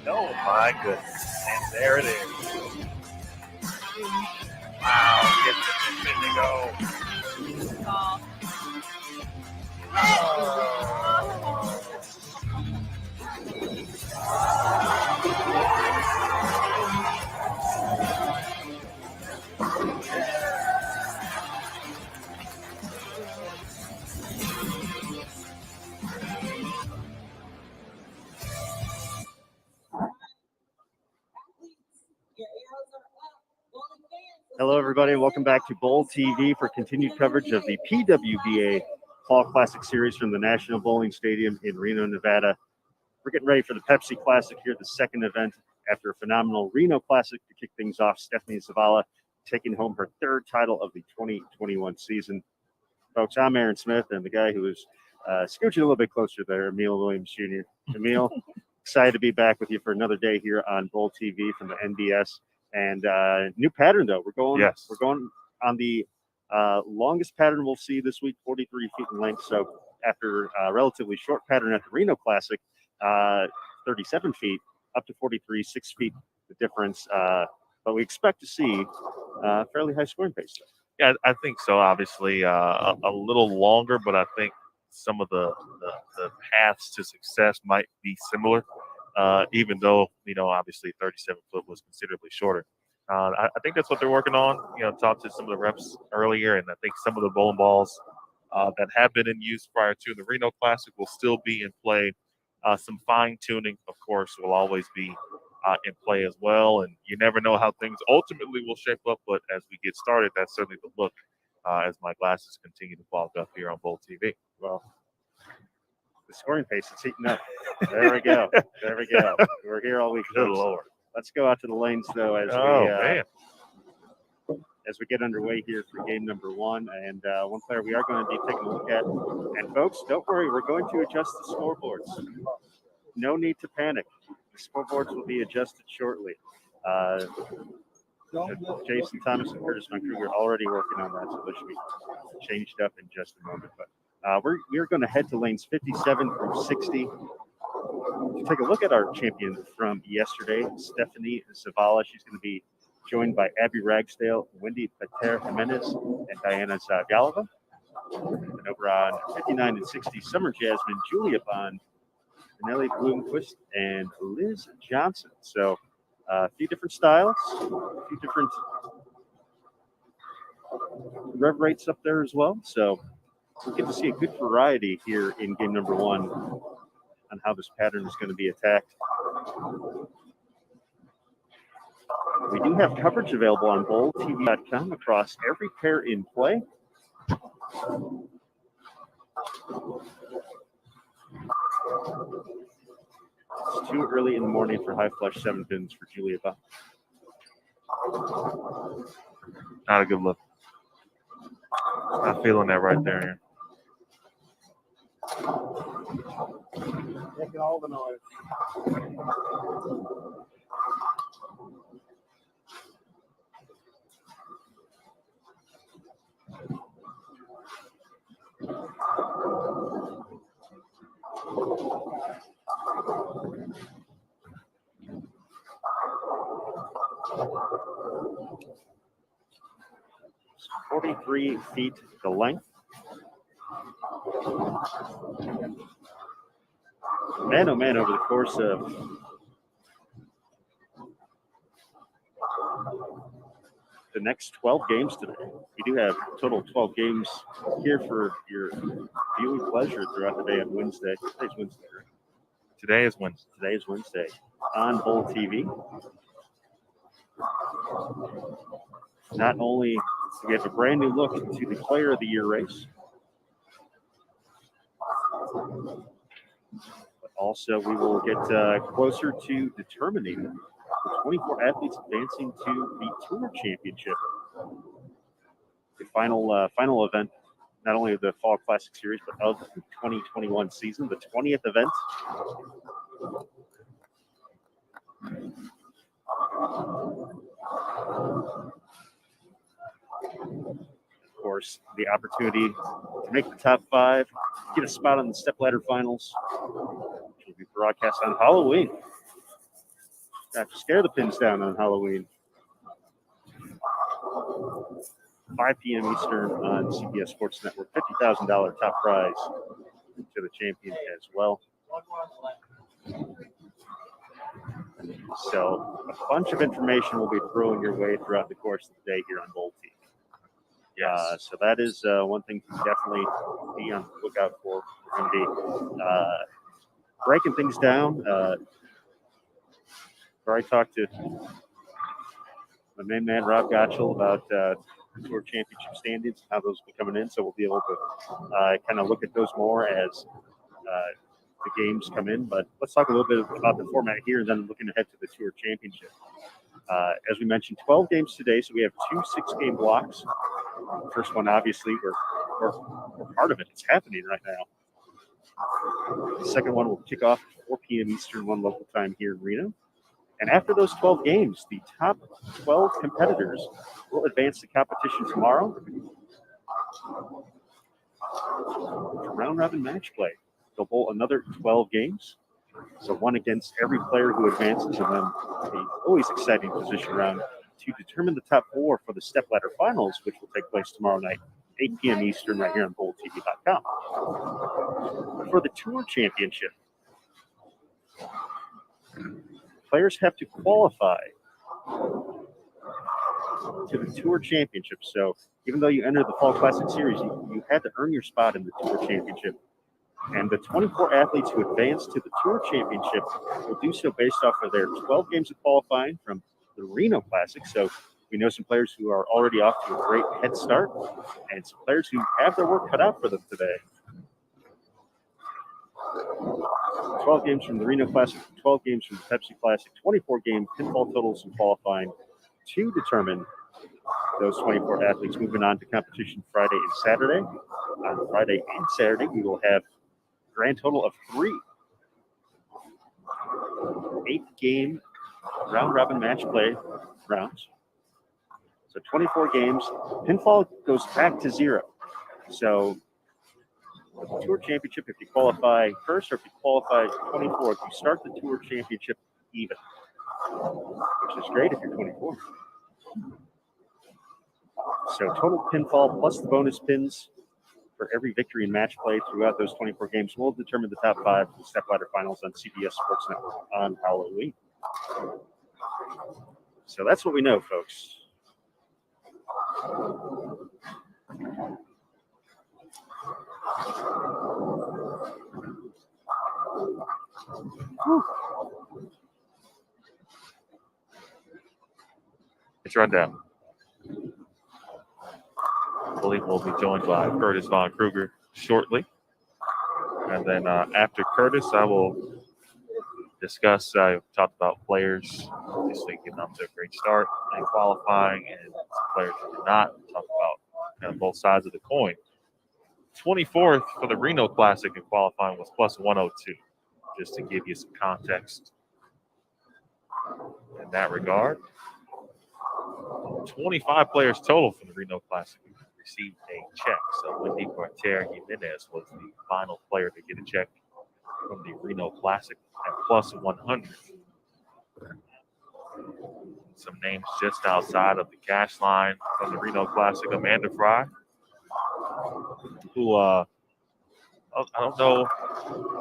Oh, my goodness. And there it is. Wow, gets it in to go. Hello, everybody. Welcome back to Bowl TV for continued coverage of the PWBA Fall Classic Series from the National Bowling Stadium in Reno, Nevada. We're getting ready for the Pepsi Classic here, the second event after a phenomenal Reno Classic to kick things off. Stephanie Zavala taking home her third title of the 2021 season. Folks, I'm Aaron Smith, and the guy who is scooching a little bit closer there, Emil Williams Jr. Emil, excited to be back with you for another day here on Bowl TV from the NBS. And new pattern, though. We're going on the longest pattern we'll see this week, 43 feet in length. So after a relatively short pattern at the Reno Classic, 37 feet, up to 43, 6 feet, the difference. But we expect to see fairly high scoring pace. Yeah, I think so. Obviously, a little longer, but I think some of the paths to success might be similar. Even though, obviously 37 foot was considerably shorter. I think that's what they're working on. Talked to some of the reps earlier, and I think some of the bowling balls that have been in use prior to the Reno Classic will still be in play. Some fine tuning, of course, will always be in play as well. And you never know how things ultimately will shape up. But as we get started, that's certainly the look as my glasses continue to fog up here on Bowl TV. Well, the scoring pace is heating up. There we go. There we go. We're here all week. Good Lord. Let's go out to the lanes, though, as we get underway here for game number one. And one player we are going to be taking a look at. And, folks, don't worry. We're going to adjust the scoreboards. No need to panic. The scoreboards will be adjusted shortly. Jason Thomas and Curtis Krueger are already working on that, so they should be changed up in just a moment. But we're going to head to lanes 57 through 60 to take a look at our champion from yesterday, Stephanie Zavala. She's going to be joined by Abby Ragsdale, Wendy Pater Jimenez, and Diana Zagalova. And over on 59 and 60, Summer Jasmine, Julia Bond, Nellie Bloomquist, and Liz Johnson. So a few different styles, a few different rev rates up there as well. So we'll get to see a good variety here in game number one on how this pattern is going to be attacked. We do have coverage available on bowltv.com across every pair in play. It's too early in the morning for high flush 7 pins for Julia Bond. Not a good look. Not feeling that right there. Making all the noise. It's 43 feet the length. Man, oh man, over the course of the next 12 games today. We do have a total of 12 games here for your viewing pleasure throughout the day on Wednesday. Today's Wednesday, right? Today is Wednesday. Today is Wednesday on Bowl TV. Not only do we have a brand new look to the Player of the Year race, but also we will get closer to determining the 24 athletes advancing to the Tour Championship. The final event, not only of the Fall Classic Series, but of the 2021 season, the 20th event. Of course, the opportunity to make the top 5, get a spot on the stepladder finals, which will be broadcast on Halloween. Have to scare the pins down on Halloween. 5 p.m. Eastern on CBS Sports Network. $50,000 top prize to the champion as well. So a bunch of information will be throwing your way throughout the course of the day here on Bold TV. Yes. So that is one thing to definitely be on the lookout for. We're going to be breaking things down. Where I talked to my main man, Rob Gottschall, about Tour Championship standings, how those will be coming in. So we'll be able to kind of look at those more as the games come in. But let's talk a little bit about the format here and then looking ahead to the Tour Championship. As we mentioned, 12 games today, so we have 2 6-game blocks. First one, obviously, we're part of it. It's happening right now. The second one will kick off at 4 p.m. Eastern, 1 local time here in Reno. And after those 12 games, the top 12 competitors will advance to competition tomorrow for round-robin match play. They'll bowl another 12 games. So one against every player who advances, and then the always exciting position round to determine the top 4 for the stepladder finals, which will take place tomorrow night, 8 p.m. Eastern, right here on BoldTV.com. For the Tour Championship, players have to qualify to the Tour Championship. So even though you enter the Fall Classic Series, you had to earn your spot in the Tour Championship. And the 24 athletes who advance to the Tour Championship will do so based off of their 12 games of qualifying from the Reno Classic. So we know some players who are already off to a great head start and some players who have their work cut out for them today. 12 games from the Reno Classic, 12 games from the Pepsi Classic, 24-game pinfall totals in qualifying to determine those 24 athletes moving on to competition Friday and Saturday. On Friday and Saturday, we will have a grand total of 3 8-game round-robin match play rounds. So 24 games. Pinfall goes back to 0. So the Tour Championship, if you qualify first or if you qualify 24th, you start the Tour Championship even, which is great if you're 24. So total pinfall plus the bonus pins for every victory in match play throughout those 24 games will determine the top 5 for the stepladder finals on CBS Sports Network on Halloween. So that's what we know, folks. It's rundown. I believe we'll be joined by Curtis Von Krueger shortly. And then after Curtis, I will discuss, I talked about players, obviously getting off to a great start and qualifying, and some players who did not. Talk about kind of both sides of the coin. 24th for the Reno Classic in qualifying was plus 102, just to give you some context in that regard. 25 players total for the Reno Classic received a check. So Wendy Quartier Jimenez was the final player to get a check from the Reno Classic at plus 100. Some names just outside of the cash line from the Reno Classic. Amanda Fry, who I don't know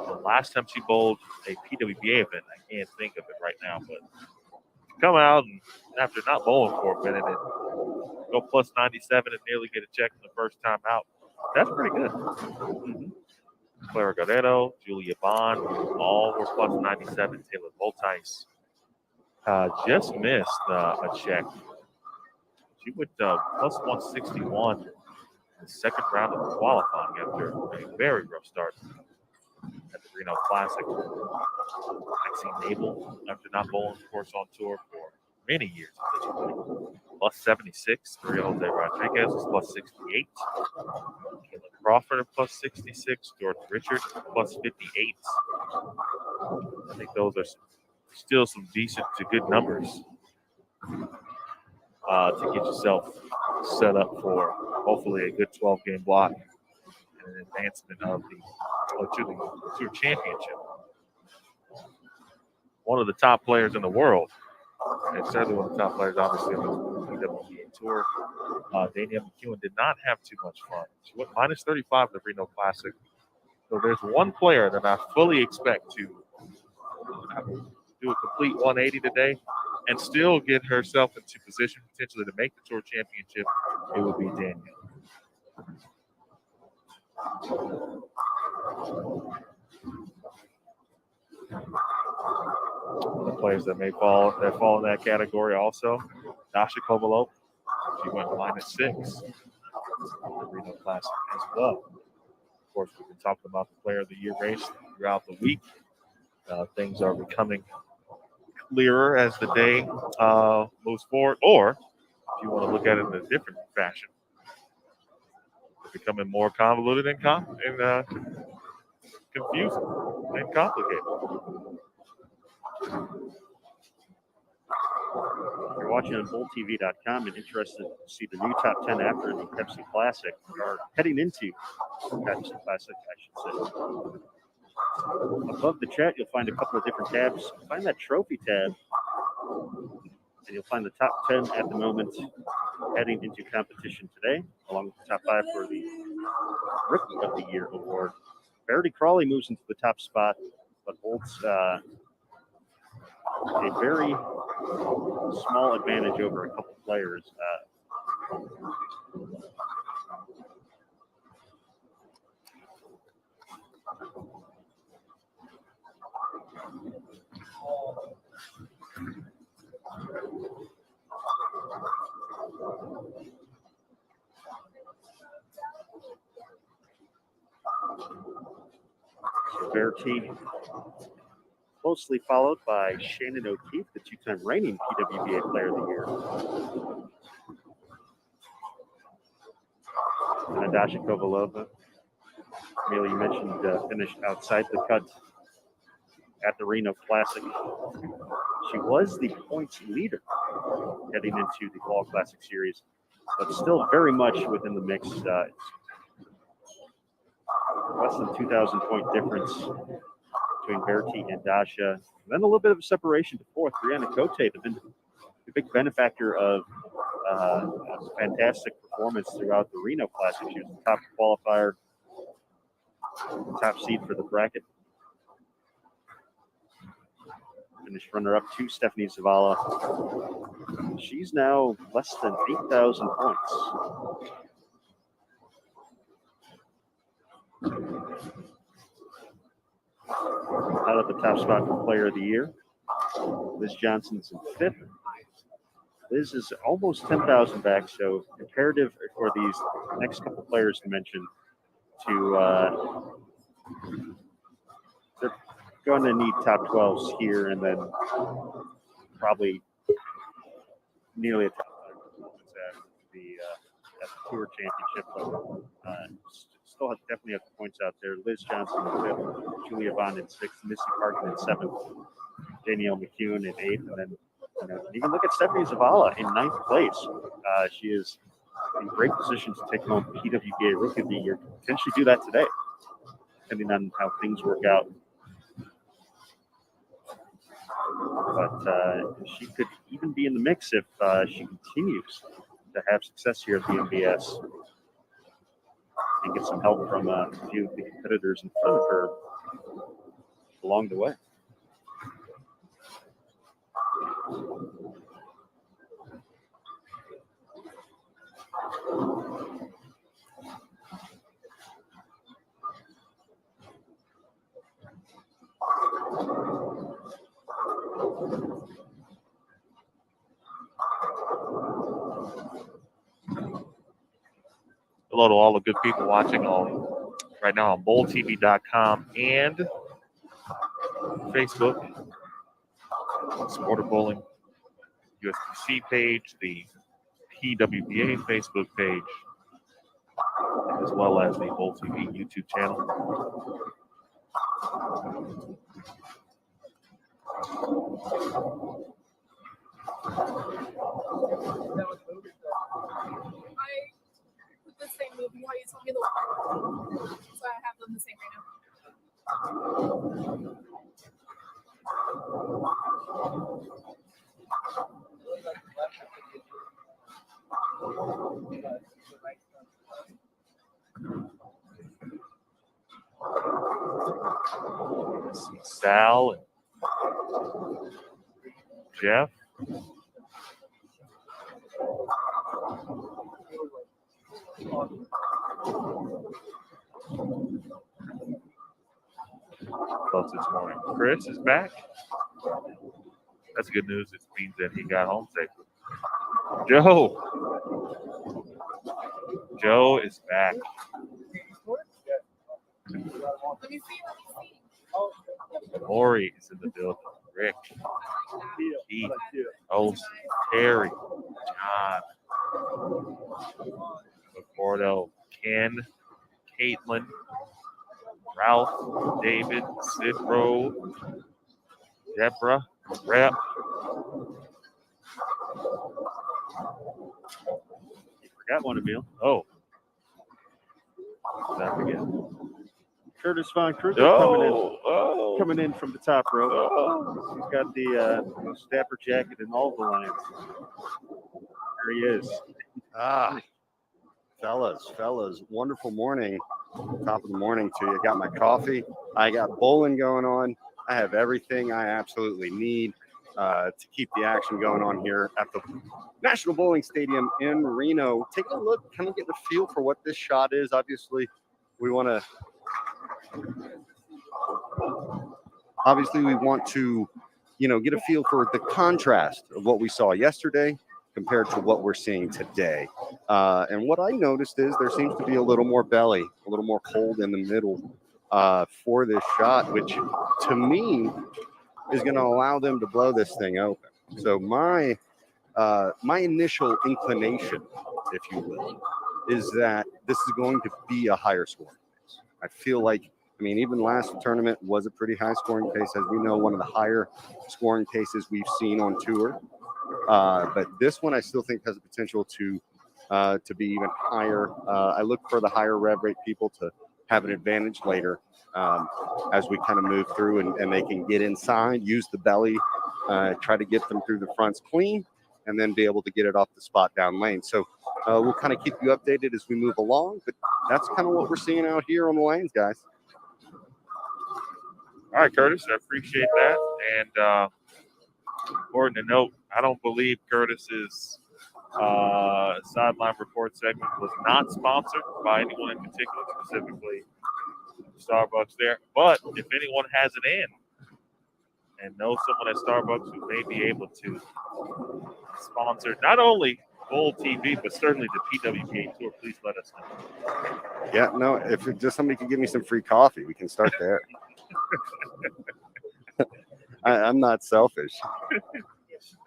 the last time she bowled a PWBA event. I can't think of it right now, but come out and after not bowling for a minute and go plus 97 and nearly get a check the first time out. That's pretty good. Clara Guerrero, Julia Bond, all were plus 97. Taylor Voltice just missed a check. She went plus 161 in the second round of qualifying after a very rough start at the Reno Classic. Maxine Nabel, after not bowling, of course, on tour for many years at this point, plus 76. Maria Jose Rodriguez was plus 68. Kayla Crawford plus 66. Jordan Richards plus 58. I think those are still some decent to good numbers to get yourself set up for hopefully a good 12-game block and an advancement of to the Tour Championship. one of the top players in the world, and certainly one of the top players, obviously, on the PWBA Tour. Danielle Mcqueen did not have too much fun. She went minus 35 in the Reno Classic. So there's one player that I fully expect to do a complete 180 today and still get herself into position potentially to make the Tour Championship. It would be Danielle. The players that may fall in that category also. Dasha Kovalova, she went minus 6 in the Reno Classic as well. Of course, we've been talking about the Player of the Year race throughout the week. Things are becoming clearer as the day moves forward, or if you want to look at it in a different fashion, it's becoming more convoluted and confusing and complicated. If you're watching on BoldTV.com and interested to see the new top 10 after the Pepsi Classic, or heading into Pepsi Classic, I should say. Above the chat, you'll find a couple of different tabs. Find that trophy tab, and you'll find the top 10 at the moment heading into competition today, along with the top 5 for the Rookie of the Year award. Verity Crawley moves into the top spot, but holds a very small advantage over a couple players. So Verity, closely followed by Shannon O'Keefe, the two-time reigning PWBA Player of the Year. And Dasha Kovalova, Amelia, you mentioned, finished outside the cut at the Reno Classic. She was the points leader heading into the Fall Classic Series, but still very much within the mix. Less than 2,000 point difference between Verity and Dasha. And then a little bit of a separation to fourth. Brianna Cote, the big benefactor of a fantastic performance throughout the Reno Classic. She was the top qualifier, top seed for the bracket. Finished runner-up to Stephanie Zavala. She's now less than 8,000 points. Out of the top spot for Player of the Year, Liz Johnson's in 5th. Liz is almost 10,000 back, so imperative for these next couple players to mention to they're going to need top 12s here, and then probably nearly a top 5 at the Tour Championship level. Still definitely have the points out there. Liz Johnson in 5th, Julia Bond in 6th, Missy Parkin in 7th, Danielle Mcqueen in 8th, and then even look at Stephanie Zavala in 9th place. She is in great position to take home PWBA Rookie of the Year. Potentially do that today, depending on how things work out. But she could even be in the mix if she continues to have success here at the MBS and get some help from a few of the competitors in front of her along the way. Hello to all the good people watching right now on BoldTV.com and Facebook, Supporter Bowling USBC page, the PWBA Facebook page, as well as the Bold TV YouTube channel. The same movie, how you told me the one. So I have them the same right now. See Sal and Jeff. Close this morning. Chris is back. That's good news. It means that he got home safely. Joe is back. Let me see. Maury is in the building. Rick, Keith, Olsen, Terry, John, McCordo, Ken, Caitlin, Ralph, David, Sidro, Deborah, Rep. You forgot one, Emil. Oh. Not forget. Curtis Von Krueger coming in from the top row. He's got the Stapper jacket and all the lines. There he is. Fellas, wonderful morning. Top of the morning to you. Got my coffee. I got bowling going on. I have everything I absolutely need to keep the action going on here at the National Bowling Stadium in Reno. Take a look, kind of get the feel for what this shot is. Obviously, we want to, get a feel for the contrast of what we saw yesterday compared to what we're seeing today. And what I noticed is there seems to be a little more belly, a little more hold in the middle for this shot, which to me is going to allow them to blow this thing open. So my initial inclination, if you will, is that this is going to be a higher scoring pace. I feel like, even last tournament was a pretty high scoring pace, as we know, one of the higher scoring paces we've seen on tour. But this one I still think has the potential to be even higher. I look for the higher rev rate people to have an advantage later as we kind of move through and they can get inside, use the belly, try to get them through the fronts clean, and then be able to get it off the spot down lane. So we'll kind of keep you updated as we move along, but that's kind of what we're seeing out here on the lanes, guys. All right, Curtis, I appreciate that. And important to note, I don't believe Curtis's sideline report segment was not sponsored by anyone in particular, specifically Starbucks there. But if anyone has an in and knows someone at Starbucks who may be able to sponsor not only Bowl TV, but certainly the PWBA Tour, please let us know. Yeah, no, if just somebody could give me some free coffee, we can start there. I'm not selfish.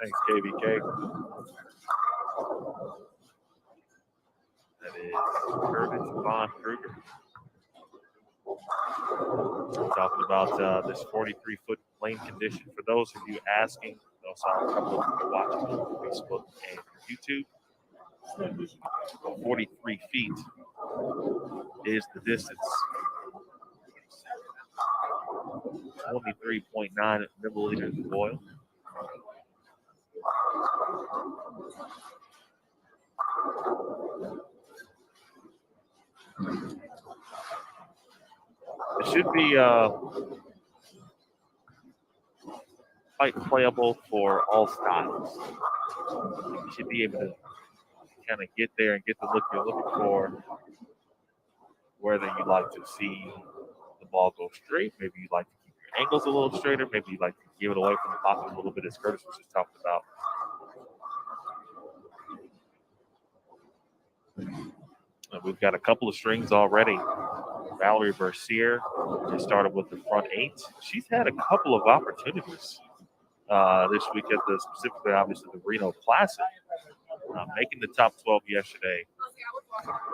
Thanks, KVK. That is Curtis Von Krueger. Talking about this 43-foot lane condition. For those of you asking, those are a couple of people watching on Facebook and YouTube. 43 feet is the distance. 23.9 milliliters of oil. It should be quite playable for all styles. You should be able to kind of get there and get the look you're looking for, whether you like to see the ball go straight, maybe you like to keep your angles a little straighter, maybe you like to give it away from the pocket a little bit, as Curtis was just talking about. We've got a couple of strings already. Valerie Bercier just started with the front eight. She's had a couple of opportunities this week at specifically, obviously, the Reno Classic, making the top 12 yesterday.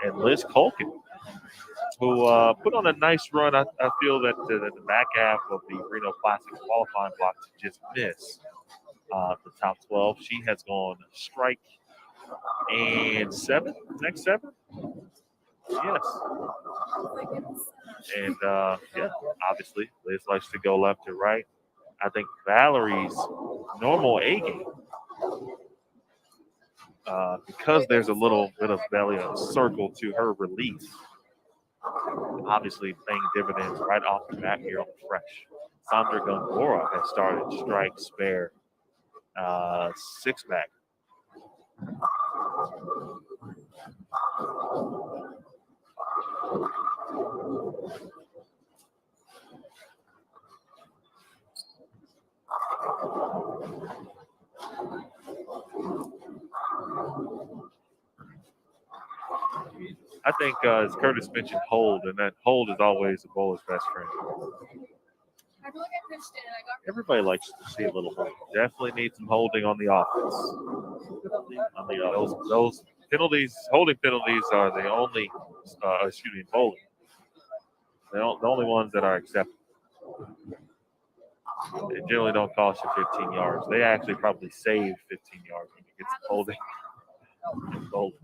And Liz Colkin, who put on a nice run. I feel that the back half of the Reno Classic qualifying block to just miss the top 12. She has gone strike and 7, next 7. Yes. And, obviously, Liz likes to go left to right. I think Valerie's normal A game, because there's a little bit of belly, a circle to her release, obviously paying dividends right off the bat here on the fresh. Sandra Gongora has started strike spare 6-back. I think, as Curtis mentioned, hold, and that hold is always the bowler's best friend. I feel like I pitched it and I got Everybody likes to see a little hold. Definitely need some holding on the offense. On the offense. Those penalties, holding penalties, are the only, bowling. The only ones that are acceptable. They generally don't cost you 15 yards. They actually probably save 15 yards when you get some holding. Bowling.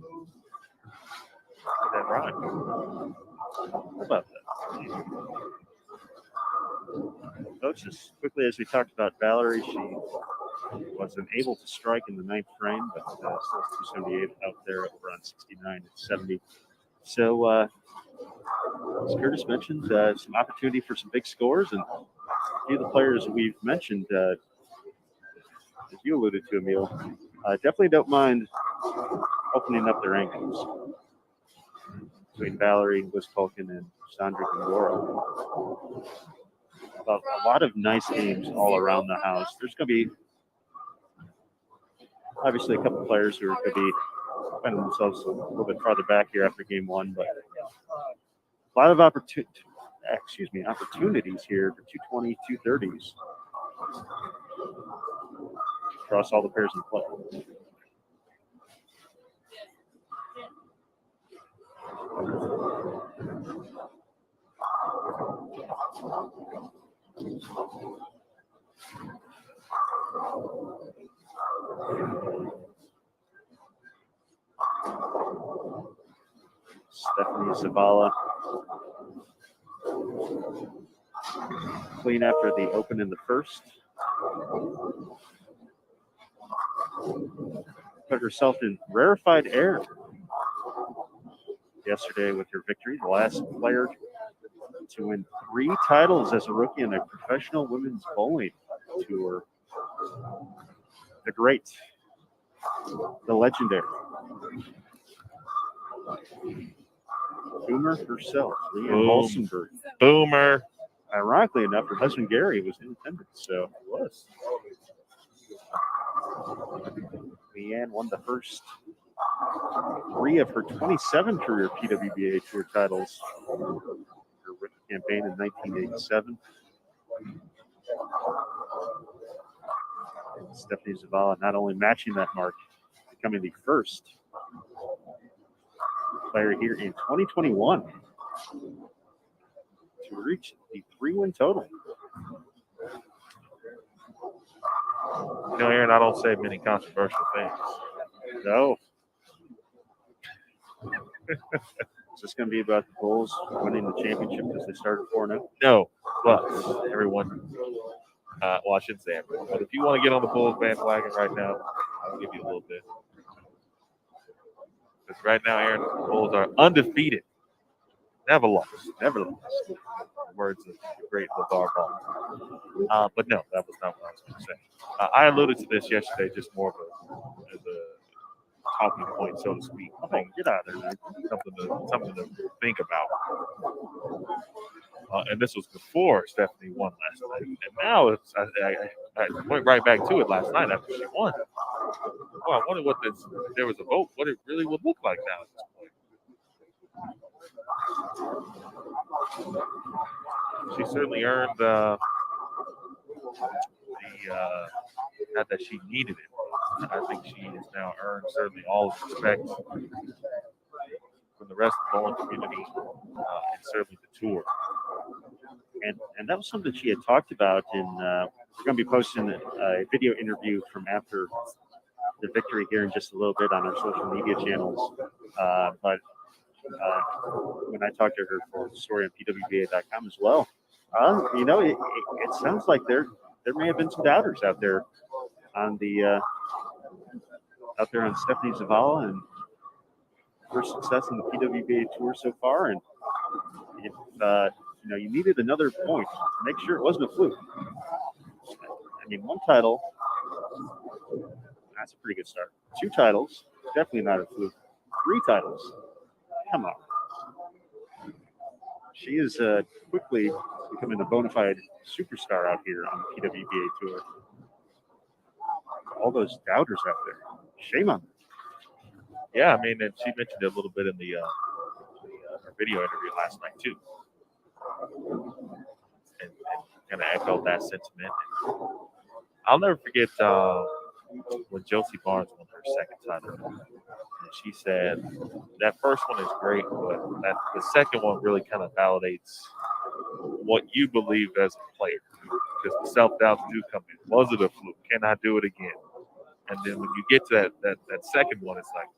Is that right? How about that? Coach, just quickly as we talked about Valerie, she wasn't able to strike in the 9th frame, but still 278 out there over on 69 and 70. So, as Curtis mentioned, some opportunity for some big scores, and a few of the players we've mentioned, as you alluded to, Emil, definitely don't mind opening up their ankles between Valerie Wiskolkin and Sandra Gongora. A lot of nice games all around the house. There's going to be obviously a couple players who are going to be finding themselves a little bit farther back here after game one, but a lot of opportunities here for 220, 230s across all the pairs in play. Stephanie Zavala clean after the open in the first. Put herself in rarefied air yesterday with her victory. The last player to win 3 titles as a rookie in a professional women's bowling tour. The great, the legendary Boomer herself, Leanne Olsenberg. Boomer. Ironically enough, her husband Gary was in attendance, so he was. Leanne won the first 3 of her 27 career PWBA Tour titles. Her rookie campaign in 1987. Stephanie Zavala not only matching that mark, becoming the first player here in 2021 to reach the 3-win total. You know, Aaron, I don't say many controversial things. No. Is this going to be about the Bulls winning the championship because they started 4-0? No, but everyone, well, I shouldn't say everyone, but if you want to get on the Bulls bandwagon right now, I'll give you a little bit. Because right now, Aaron, the Bulls are undefeated. Never lost. Never lost. Words of the great LeVar Ball. But no, that was not what I was going to say. I alluded to this yesterday, just more of as a talking point, so to speak. Get out of there, man. Something to think about. And this was before Stephanie won last night. And now it's, I went right back to it last night after she won. Well, I wonder what this, if there was a vote, what it really would look like now at this point. She certainly earned the not that she needed it. I think she has now earned certainly all the respect from the rest of the bowling community and certainly the tour. And that was something she had talked about in, we're going to be posting a video interview from after the victory here in just a little bit on our social media channels. But when I talked to her for the story on PWBA.com as well, you know, it sounds like there may have been some doubters out there on the out there on Stephanie Zavala and her success in the PWBA Tour so far. And if you needed another point to make sure it wasn't a fluke. I mean, 1 title, that's a pretty good start. 2 titles, definitely not a fluke. 3 titles, come on. She is quickly becoming a bona fide superstar out here on the PWBA tour. All those doubters out there, shame on them. Yeah, I mean, and she mentioned it a little bit in the her video interview last night too, and kind of echoed that sentiment. I'll never forget when Josie Barnes won her second title. And she said that first one is great, but the second one really kind of validates what you believe as a player, because the self-doubts do come in. Was it a fluke? Can I do it again? And then when you get to that second one, it's like,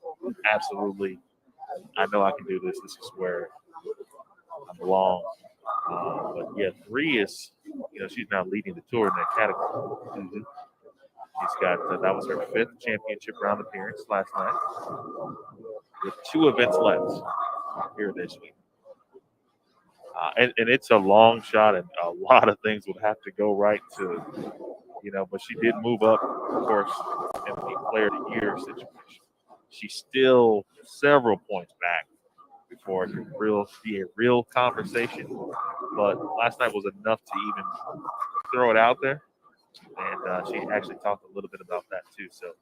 absolutely, I know I can do this. This is where I belong. But yeah, 3 is, she's now leading the tour in that category. Mm-hmm. She's got, that was her 5th championship round appearance last night, with 2 events left here this week. And it's a long shot, and a lot of things would have to go right to, but she did move up, of course, in the player of the year situation. She's still several points back before it can be a real conversation. But last night was enough to even throw it out there. And she actually talked a little bit about that too. So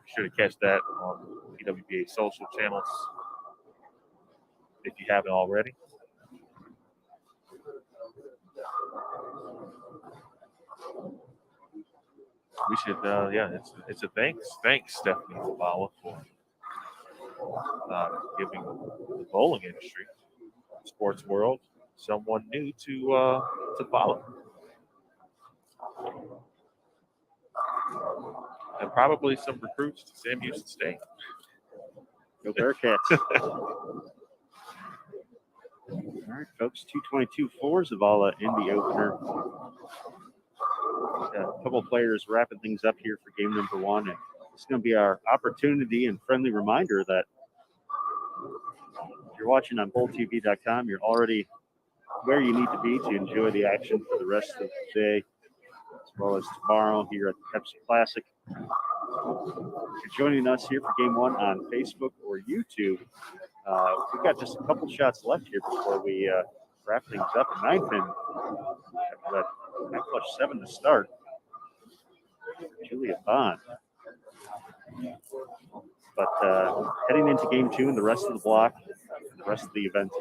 be sure to catch that on PWBA social channels if you haven't already. We should, it's a thanks, Stephanie Zavala, for giving the bowling industry, sports world, someone new to follow. And probably some recruits to Sam Houston State. Go Bearcats. All right, folks, 222-4 Zavala in the opener. A couple of players wrapping things up here for game number 1. And it's going to be our opportunity and friendly reminder that if you're watching on BowlTV.com, you're already where you need to be to enjoy the action for the rest of the day, as well as tomorrow here at the Pepsi Classic. If you're joining us here for game 1 on Facebook or YouTube, we've got just a couple shots left here before we wrap things up. A 9-pin, that 9+7 to start. Julia Bond. But heading into game 2 and the rest of the block, the rest of the event,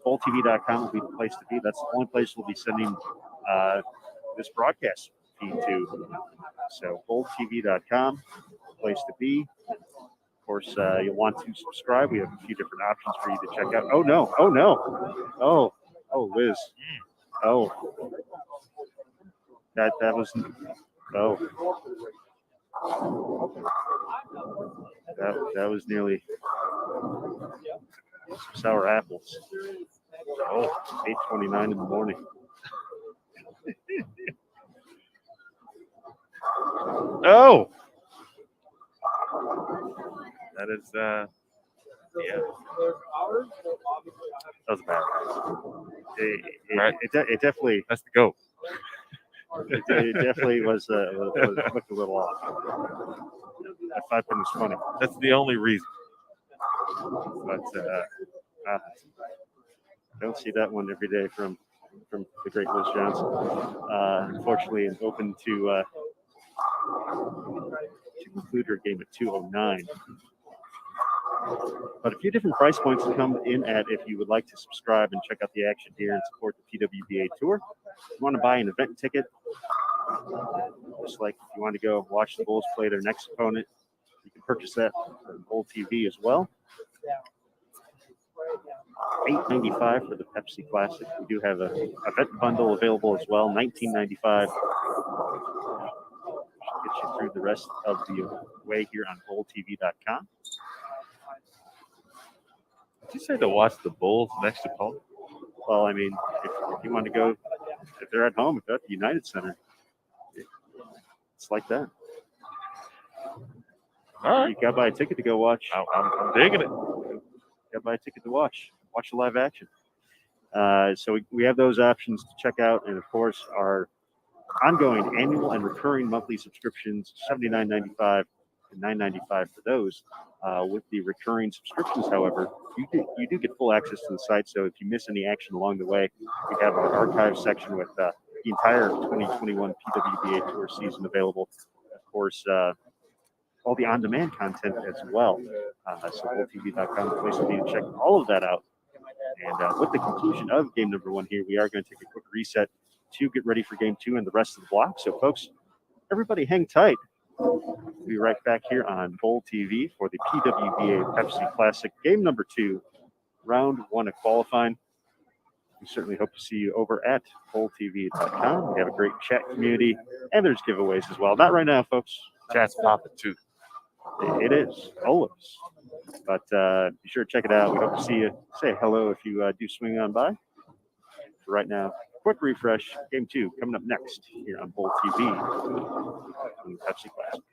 BowlTV.com will be the place to be. That's the only place we'll be sending this broadcast feed to. So BowlTV.com, place to be. Of course, you'll want to subscribe. We have a few different options for you to check out. Oh, no. Oh, no. Oh, Liz. Oh. That was, oh. That was nearly some sour apples. Oh, 8:29 in the morning. Oh, that is, yeah. That was bad. It definitely. That's the goat. It definitely was looked a little off. That 5-pin was funny. That's the only reason. But don't see that one every day from the great Liz Johnson. Unfortunately, it's open to conclude her game at 2:09. But a few different price points to come in at if you would like to subscribe and check out the action here and support the PWBA Tour. If you want to buy an event ticket, just like if you want to go watch the Bulls play their next opponent, you can purchase that on Bowl TV as well. $8.95 for the Pepsi Classic. We do have a event bundle available as well, $19.95. Get you through the rest of the way here on BowlTV.com. Did you say to watch the Bulls next opponent? Well, I mean, if you want to go, if they're at home, if they're at the United Center, it's like that. All right. You got to buy a ticket to go watch. I'm digging it. You got to buy a ticket to watch. Watch the live action. So we have those options to check out, and of course our ongoing annual and recurring monthly subscriptions, $79.95 and $9.95 for those. With the recurring subscriptions, however, you do get full access to the site. So if you miss any action along the way, we have our archive section with the entire 2021 PWBA Tour season available. Of course, all the on-demand content as well. So BoldTV.com, the place to be to check all of that out. And with the conclusion of game number 1 here, we are going to take a quick reset to get ready for game 2 and the rest of the block. So, folks, everybody hang tight. We'll be right back here on Bold TV for the PWBA Pepsi Classic game number 2, round 1 of qualifying. We certainly hope to see you over at boldtv.com. We have a great chat community, and there's giveaways as well. Not right now, folks. Chat's popping too. It is, always. But be sure to check it out. We hope to see you. Say hello if you do swing on by. For right now, quick refresh. Game 2 coming up next here on Bold TV on the Pepsi Classic.